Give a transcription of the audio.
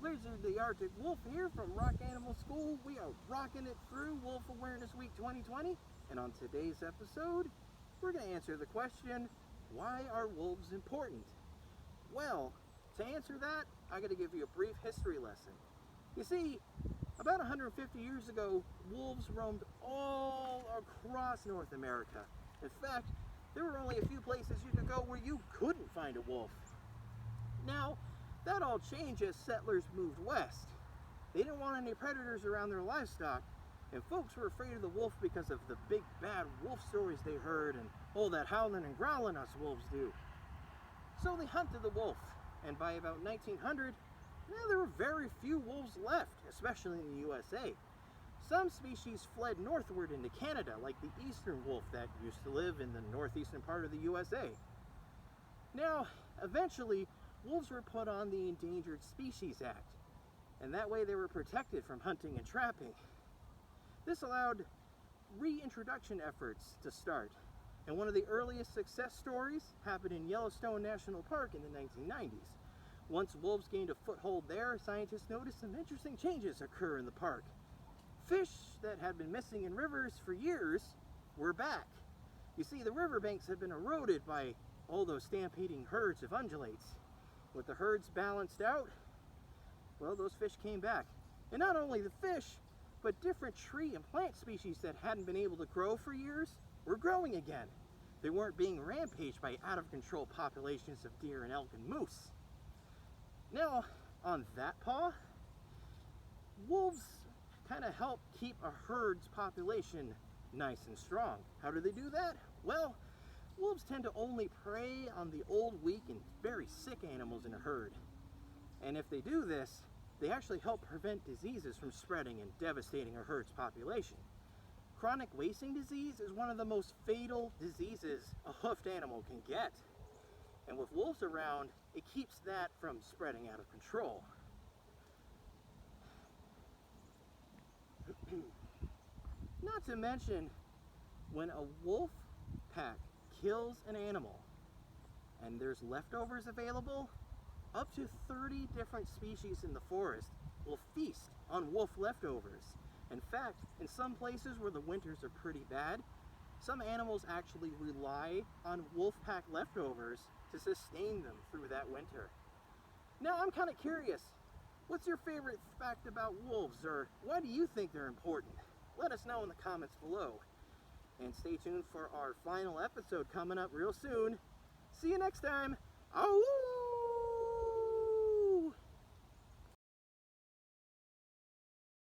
Blizzard the Arctic Wolf here from ROC Animal School. We are rocking it through Wolf Awareness Week 2020, and on today's episode, we're going to answer the question, why are wolves important? Well, to answer that, I got to give you a brief history lesson. You see, about 150 years ago, wolves roamed all across North America. In fact, there were only a few places you could go where you couldn't find a wolf. Now, that all changed as settlers moved west. They didn't want any predators around their livestock, and folks were afraid of the wolf because of the big bad wolf stories they heard and all that howling and growling us wolves do. So they hunted the wolf, and by about 1900, there were very few wolves left, especially in the USA. Some species fled northward into Canada, like the eastern wolf that used to live in the northeastern part of the USA. Now, eventually, wolves were put on the Endangered Species Act, and that way they were protected from hunting and trapping. This allowed reintroduction efforts to start, and one of the earliest success stories happened in Yellowstone National Park in the 1990s. Once wolves gained a foothold there, scientists noticed some interesting changes occur in the park. Fish that had been missing in rivers for years were back. You see, the riverbanks had been eroded by all those stampeding herds of ungulates. With the herds balanced out, well, those fish came back. And not only the fish, but different tree and plant species that hadn't been able to grow for years were growing again. They weren't being rampaged by out-of-control populations of deer and elk and moose. Now, on that paw, wolves kind of help keep a herd's population nice and strong. How do they do that? Well, wolves tend to only prey on the old, weak, and very sick animals in a herd. And if they do this, they actually help prevent diseases from spreading and devastating a herd's population. Chronic wasting disease is one of the most fatal diseases a hoofed animal can get. And with wolves around, it keeps that from spreading out of control. Not to mention, when a wolf pack kills an animal and there's leftovers available, up to 30 different species in the forest will feast on wolf leftovers. In fact, in some places where the winters are pretty bad, some animals actually rely on wolf pack leftovers to sustain them through that winter. Now, I'm kind of curious, what's your favorite fact about wolves, or why do you think they're important? Let us know in the comments below. And stay tuned for our final episode coming up real soon. See you next time. Ow!